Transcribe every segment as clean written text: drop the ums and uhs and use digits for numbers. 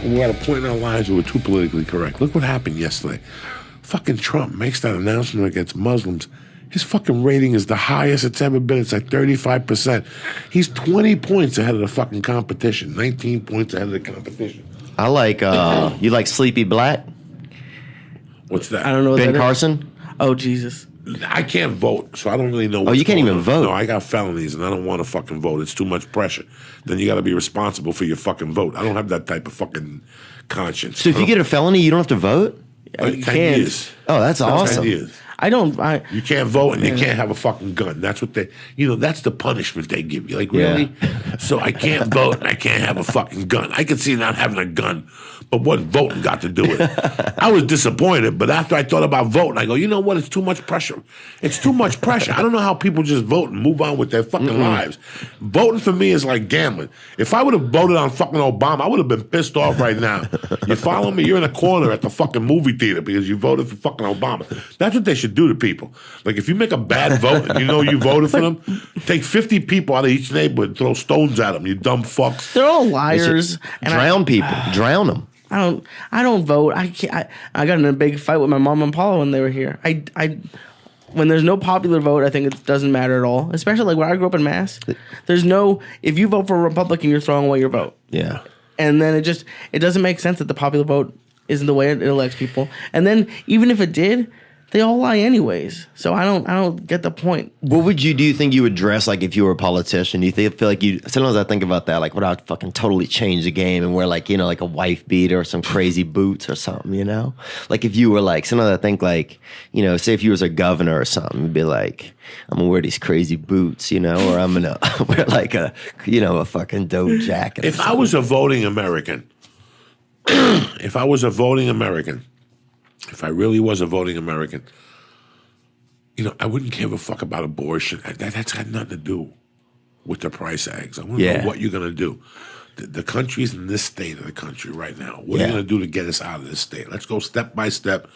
we're at a point in our lives where we're too politically correct. Look what happened yesterday. Fucking Trump makes that announcement against Muslims. His fucking rating is the highest it's ever been. It's like 35%. He's 20 points ahead of the fucking competition. 19 points ahead of the competition. I like, you like Sleepy Black? What's that? I don't know what Ben that Carson? is. Oh, Jesus. I can't vote, so I don't really know. Oh, you can't even vote? No, I got felonies, and I don't want to fucking vote. It's too much pressure. Then you got to be responsible for your fucking vote. I don't have that type of fucking conscience. So if you get a felony, you don't have to vote? You 10 can't. years. Oh, that's awesome. 10 years. You can't vote and you can't have a fucking gun. That's what that's the punishment they give you. Like, really? Yeah. So I can't vote and I can't have a fucking gun. I can see not having a gun, but what voting got to do with it? I was disappointed, but after I thought about voting, I go, you know what? It's too much pressure. It's too much pressure. I don't know how people just vote and move on with their fucking lives. Voting for me is like gambling. If I would have voted on fucking Obama, I would have been pissed off right now. You follow me? You're in a corner at the fucking movie theater because you voted for fucking Obama. That's what they should do to people. Like, if you make a bad vote and you know you voted for them, take 50 people out of each neighborhood and throw stones at them, you dumb fucks. They're all liars. Drown people. Drown them. I don't vote. I got in a big fight with my mom and Paula when they were here. When there's no popular vote, I think it doesn't matter at all. Especially like when I grew up in Mass. There's no, if you vote for a Republican, you're throwing away your vote. Yeah. And then it doesn't make sense that the popular vote isn't the way it elects people. And then even if it did, they all lie anyways. So I don't get the point. What do you think you would dress like if you were a politician? Do you feel like sometimes I think about that, like, would I fucking totally change the game and wear like, like a wife beater or some crazy boots or something, Like if you were like, sometimes I think like, say if you was a governor or something, you'd be like, I'm gonna wear these crazy boots, or I'm gonna wear like a fucking dope jacket. If I was a voting American, if I really was a voting American, I wouldn't give a fuck about abortion. That's got nothing to do with the price of eggs. I want to know what you're going to do. The country's in this state of the country right now. What are you going to do to get us out of this state? Let's go step by step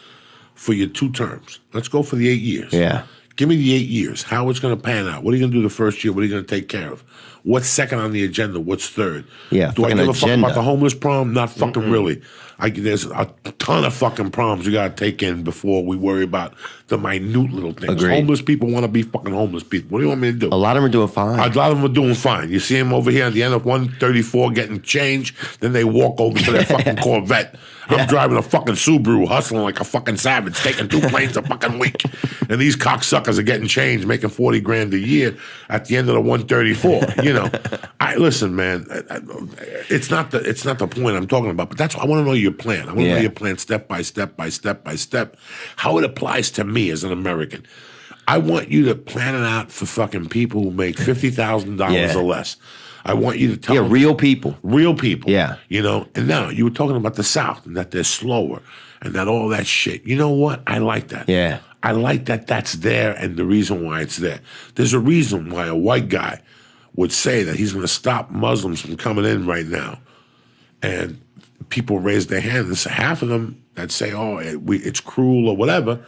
for your 2 terms. Let's go for the 8 years. Yeah. Give me the 8 years. How it's going to pan out. What are you going to do the first year? What are you going to take care of? What's second on the agenda? What's third? Yeah, do I give a fuck agenda. about the homeless problem? Not fucking really. There's a ton of fucking problems we got to take in before we worry about the minute little things. Agreed. Homeless people want to be fucking homeless people. What do you want me to do? A lot of them are doing fine. A lot of them are doing fine. You see them over here at the end of 134 getting change, then they walk over to their fucking Corvette. I'm driving a fucking Subaru, hustling like a fucking savage, taking 2 planes a fucking week. And these cocksuckers are getting change, making $40,000 a year at the end of the 134. Listen, man, it's not the point I'm talking about, but I want to know your plan. I want to know your plan step by step by step by step, how it applies to me as an American. I want you to plan it out for fucking people who make $50,000 or less. I want you to tell them. Real people. Real people. Yeah. And now you were talking about the South and that they're slower and that all that shit. You know what? I like that. Yeah. I like that that's there and the reason why it's there. There's a reason why a white guy would say that he's going to stop Muslims from coming in right now. And people raise their hands. There's half of them that say, it's cruel or whatever.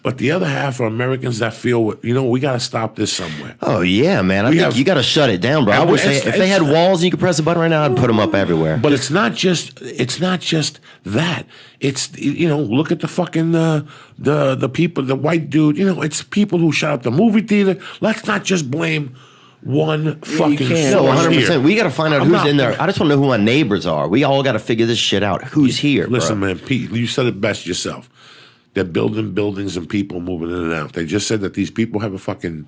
But the other half are Americans that feel, we got to stop this somewhere. Oh, yeah, man. I think you got to shut it down, bro. I would say if they had walls and you could press a button right now, I'd put them up everywhere. But it's not just that. It's, look at the fucking, the people, the white dude, it's people who shut up the movie theater. Let's not just blame one fucking source. No, 100%. We got to find out who's in there. I just want to know who my neighbors are. We all got to figure this shit out. Who's here, Listen, bro? man, Pete, you said it best yourself. They're building buildings and people moving in and out. They just said that these people have a fucking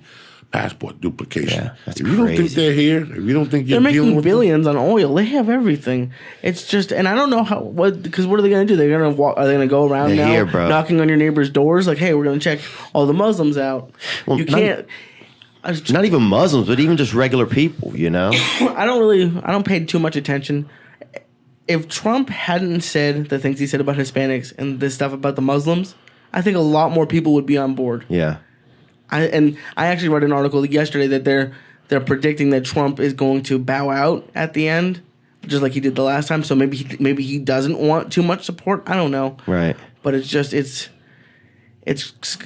passport duplication. Yeah, that's if you don't think they're here, if you don't think you're They're dealing making with billions on oil. They have everything. It's just, and I don't know because what are they going to do? They're going to walk. Are they going to go around now here, bro. knocking on your neighbor's doors like, hey, we're going to check all the Muslims out. Well, you can't. Not even Muslims, but even just regular people, I don't pay too much attention. If Trump hadn't said the things he said about Hispanics and this stuff about the Muslims, I think a lot more people would be on board. Yeah. I actually read an article yesterday that they're predicting that Trump is going to bow out at the end, just like he did the last time. So maybe he doesn't want too much support. I don't know. Right. But it's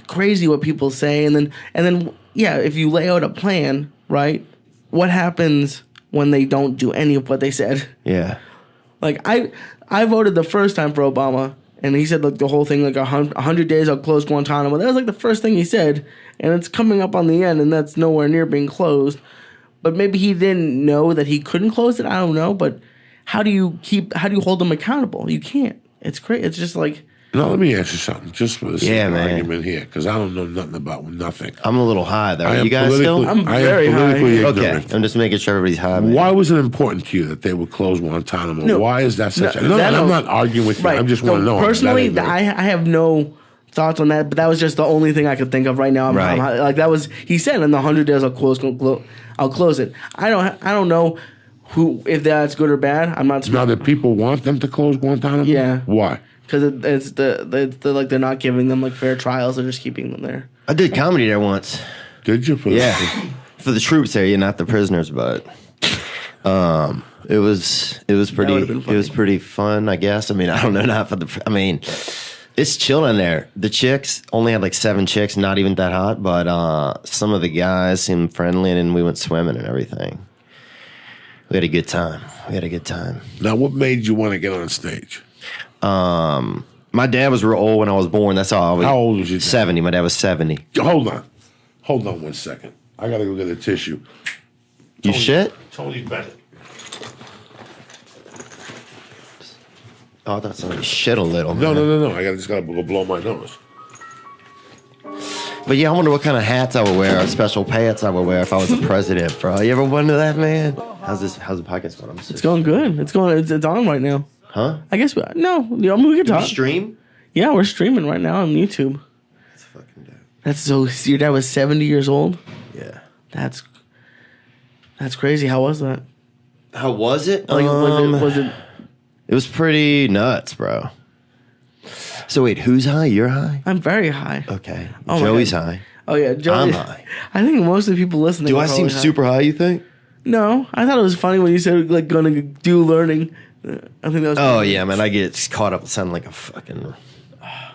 crazy what people say, and then if you lay out a plan, right? What happens when they don't do any of what they said? Yeah. Like I voted the first time for Obama, and he said like the whole thing, like 100 days I'll close Guantanamo. That was like the first thing he said, and it's coming up on the end, and that's nowhere near being closed. But maybe he didn't know that he couldn't close it. I don't know, but how do you hold them accountable? You can't. It's great. It's just like. No, let me ask you something, just for the sake of man. argument here, because I don't know nothing about nothing. I'm a little high though. I am You guys still? I'm I am very high. politically ignorant. Okay, I'm just making sure everybody's high. Man. Why was it important to you that they would close Guantanamo? No. Why is that such a... No, that I'm don't- not arguing with you. Right. I just So want to know. personally, That ain't I have no thoughts on that, but that was just the only thing I could think of right now. Right. Like that was he said in the 100 days I'll close it. I don't know if that's good or bad. I'm not. Now, that people want them to close Guantanamo? Yeah. Why? Because it's like they're not giving them like fair trials. They're just keeping them there. I did comedy there once. Did you? Yeah, for the troops there, not the prisoners, but it was pretty. would've been It was funny. pretty fun, I guess. I mean, I don't know, not for the. I mean, it's chill in there. The chicks only had like 7 chicks, not even that hot, but some of the guys seemed friendly, and then we went swimming and everything. We had a good time. Now, what made you want to get on stage? My dad was real old when I was born. That's all. How old was your dad? 70. My dad was 70. Hold on 1 second. I got to go get a tissue. You shit? Tony Bennett. Oh, I thought somebody shit a little. No, man. no. I just got to go blow my nose. But yeah, I wonder what kind of hats I would wear, or special pants I would wear if I was the president, bro. You ever wonder that, man? How's the podcast going? It's going good. It's on right now. Huh? I guess we can talk. Stream? Yeah, we're streaming right now on YouTube. That's fucking dope. That's so. Your dad was 70 years old. Yeah. That's crazy. How was that? How was it? Like, was it? It was pretty nuts, bro. So wait, who's high? You're high? I'm very high. Okay. Oh my Joey's God. high. Oh yeah, Joey. I'm high. I think most of the people listening. Do are I seem probably high. super high, you think? No, I thought it was funny when you said like going to do learning. I think that was. Oh yeah, man, I get caught up sounding like a fucking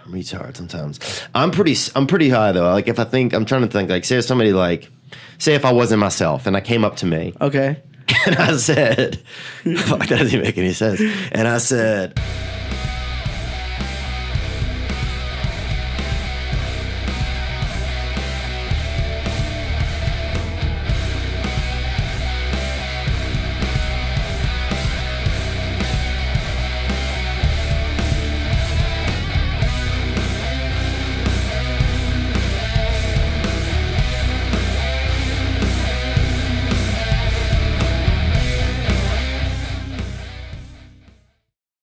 retard sometimes. I'm pretty high though. Like if I'm trying to think, like say if I wasn't myself and I came up to me Okay. and I said, fuck, that doesn't even make any sense. And I said,